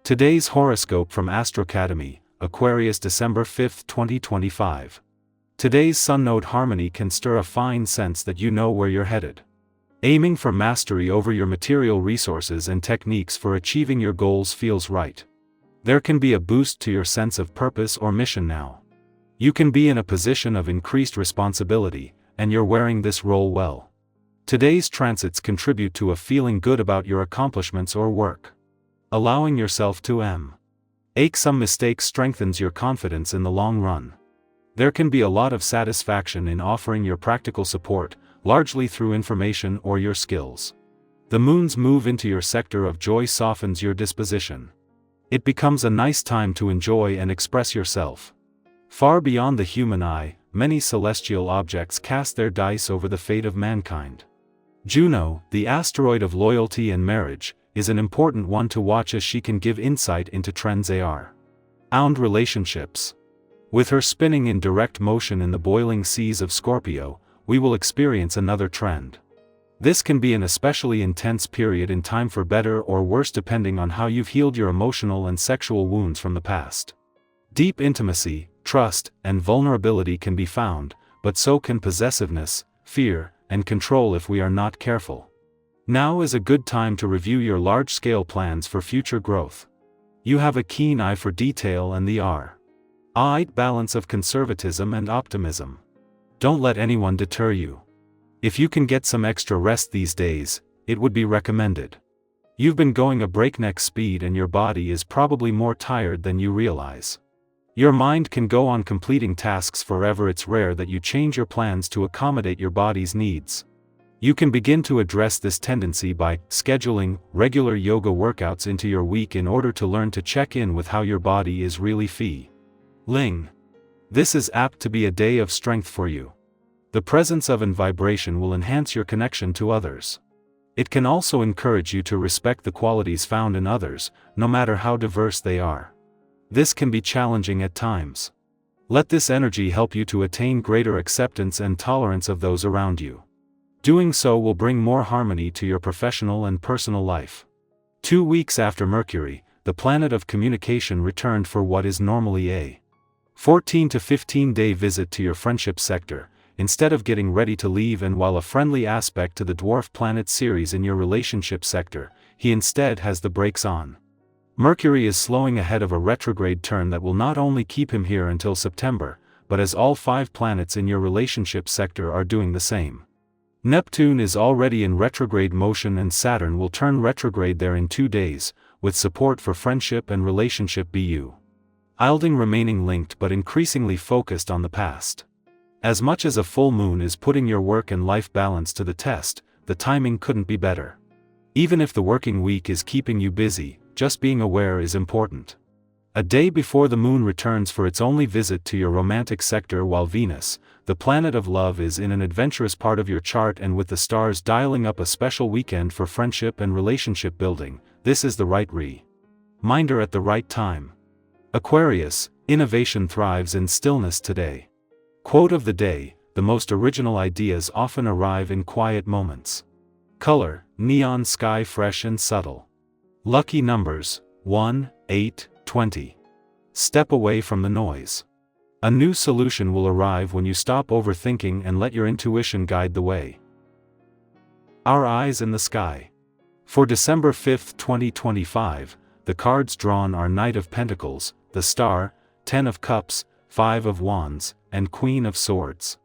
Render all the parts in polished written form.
Today's horoscope from Academy, Aquarius December 5, 2025. Today's Sun node harmony can stir a fine sense that you know where you're headed. Aiming for mastery over your material resources and techniques for achieving your goals feels right. There can be a boost to your sense of purpose or mission now. You can be in a position of increased responsibility, and you're wearing this role well. Today's transits contribute to a feeling good about your accomplishments or work. Allowing yourself to make some mistakes strengthens your confidence in the long run. There can be a lot of satisfaction in offering your practical support, largely through information or your skills. The moon's move into your sector of joy softens your disposition. It becomes a nice time to enjoy and express yourself. Far beyond the human eye, many celestial objects cast their dice over the fate of mankind. Juno, the asteroid of loyalty and marriage, is an important one to watch as she can give insight into trends around relationships. With her spinning in direct motion in the boiling seas of Scorpio, we will experience another trend. This can be an especially intense period in time for better or worse depending on how you've healed your emotional and sexual wounds from the past. Deep intimacy, trust, and vulnerability can be found, but so can possessiveness, fear, and control if we are not careful. Now is a good time to review your large-scale plans for future growth. You have a keen eye for detail and the right balance of conservatism and optimism. Don't let anyone deter you. If you can get some extra rest these days, it would be recommended. You've been going a breakneck speed and your body is probably more tired than you realize. Your mind can go on completing tasks forever. It's rare that you change your plans to accommodate your body's needs. You can begin to address this tendency by scheduling regular yoga workouts into your week in order to learn to check in with how your body is really feeling. This is apt to be a day of strength for you. The presence of and vibration will enhance your connection to others. It can also encourage you to respect the qualities found in others, no matter how diverse they are. This can be challenging at times. Let this energy help you to attain greater acceptance and tolerance of those around you. Doing so will bring more harmony to your professional and personal life. 2 weeks after Mercury, the planet of communication returned for what is normally a 14 to 15-day visit to your friendship sector, instead of getting ready to leave. And while a friendly aspect to the dwarf planet Ceres in your relationship sector, he instead has the brakes on. Mercury is slowing ahead of a retrograde turn that will not only keep him here until September, but as all 5 planets in your relationship sector are doing the same. Neptune is already in retrograde motion and Saturn will turn retrograde there in 2 days, with support for friendship and relationship building remaining linked but increasingly focused on the past. As much as a full moon is putting your work and life balance to the test, the timing couldn't be better. Even if the working week is keeping you busy, just being aware is important. A day before the moon returns for its only visit to your romantic sector while Venus, the planet of love, is in an adventurous part of your chart, and with the stars dialing up a special weekend for friendship and relationship building, this is the right reminder at the right time. Aquarius, innovation thrives in stillness today. Quote of the day: the most original ideas often arrive in quiet moments. Color: neon sky, fresh and subtle. Lucky numbers: 1, 8, 20. Step away from the noise. A new solution will arrive when you stop overthinking and let your intuition guide the way. Our eyes in the sky. For December 5, 2025, the cards drawn are Knight of Pentacles, the Star, 10 of Cups, 5 of Wands, and Queen of Swords.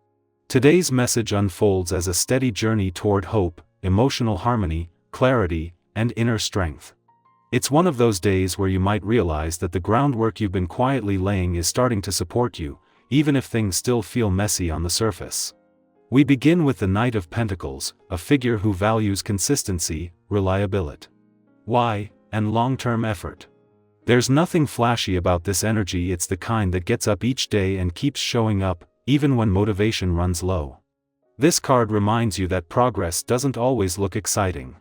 Today's message unfolds as a steady journey toward hope, emotional harmony, clarity, and inner strength. It's one of those days where you might realize that the groundwork you've been quietly laying is starting to support you, even if things still feel messy on the surface. We begin with the Knight of Pentacles, a figure who values consistency, reliability, and long-term effort. There's nothing flashy about this energy. It's the kind that gets up each day and keeps showing up, even when motivation runs low. This card reminds you that progress doesn't always look exciting.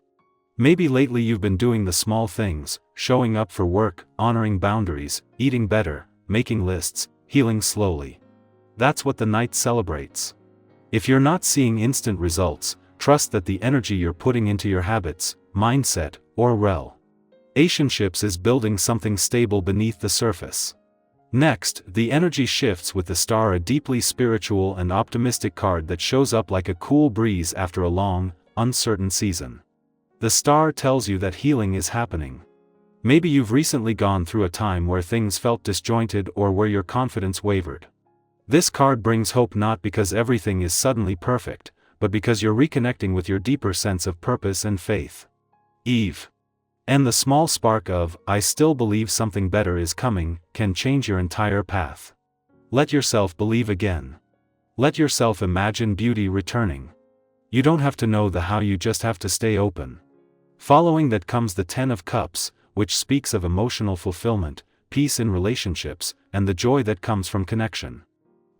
Maybe lately you've been doing the small things, showing up for work, honoring boundaries, eating better, making lists, healing slowly. That's what the Knight celebrates. If you're not seeing instant results, trust that the energy you're putting into your habits, mindset, or Relationships is building something stable beneath the surface. Next, the energy shifts with the Star, a deeply spiritual and optimistic card that shows up like a cool breeze after a long, uncertain season. The Star tells you that healing is happening. Maybe you've recently gone through a time where things felt disjointed or where your confidence wavered. This card brings hope, not because everything is suddenly perfect, but because you're reconnecting with your deeper sense of purpose and faith. Eve. And the small spark of, I still believe something better is coming, can change your entire path. Let yourself believe again. Let yourself imagine beauty returning. You don't have to know the how, you just have to stay open. Following that comes the Ten of Cups, which speaks of emotional fulfillment, peace in relationships, and the joy that comes from connection.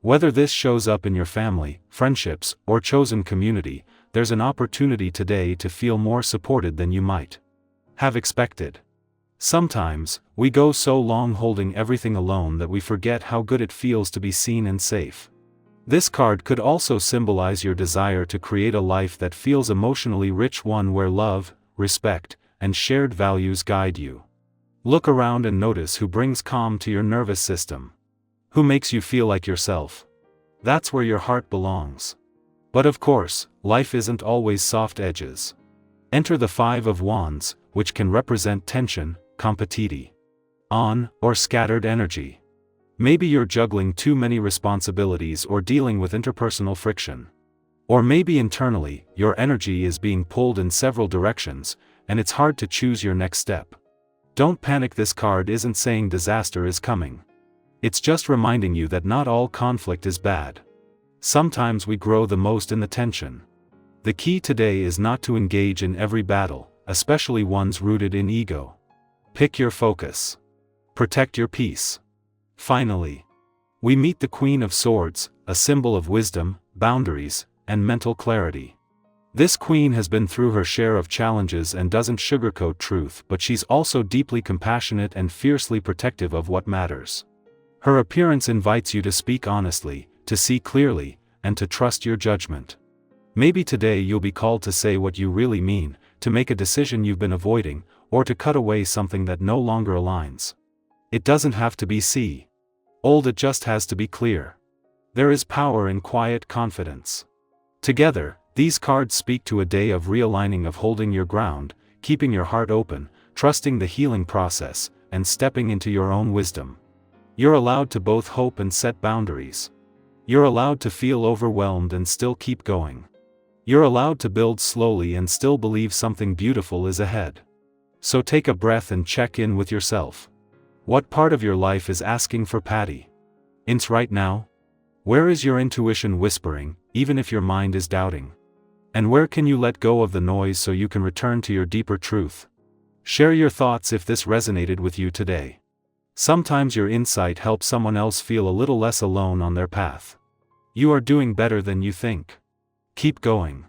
Whether this shows up in your family, friendships, or chosen community, there's an opportunity today to feel more supported than you might have expected. Sometimes, we go so long holding everything alone that we forget how good it feels to be seen and safe. This card could also symbolize your desire to create a life that feels emotionally rich, one where love, respect, and shared values guide you. Look around and notice who brings calm to your nervous system. Who makes you feel like yourself. That's where your heart belongs. But of course, life isn't always soft edges. Enter the Five of Wands, which can represent tension, competition, or scattered energy. Maybe you're juggling too many responsibilities or dealing with interpersonal friction. Or maybe internally, your energy is being pulled in several directions, and it's hard to choose your next step. Don't panic, this card isn't saying disaster is coming. It's just reminding you that not all conflict is bad. Sometimes we grow the most in the tension. The key today is not to engage in every battle, especially ones rooted in ego. Pick your focus. Protect your peace. Finally, we meet the Queen of Swords, a symbol of wisdom, boundaries, and mental clarity. This queen has been through her share of challenges and doesn't sugarcoat truth, but she's also deeply compassionate and fiercely protective of what matters. Her appearance invites you to speak honestly, to see clearly, and to trust your judgment. Maybe today you'll be called to say what you really mean, to make a decision you've been avoiding, or to cut away something that no longer aligns. It doesn't have to be old, it just has to be clear. There is power in quiet confidence. Together, these cards speak to a day of realigning, of holding your ground, keeping your heart open, trusting the healing process, and stepping into your own wisdom. You're allowed to both hope and set boundaries. You're allowed to feel overwhelmed and still keep going. You're allowed to build slowly and still believe something beautiful is ahead. So take a breath and check in with yourself. What part of your life is asking for patience right now? Where is your intuition whispering, even if your mind is doubting? And where can you let go of the noise so you can return to your deeper truth? Share your thoughts if this resonated with you today. Sometimes your insight helps someone else feel a little less alone on their path. You are doing better than you think. Keep going.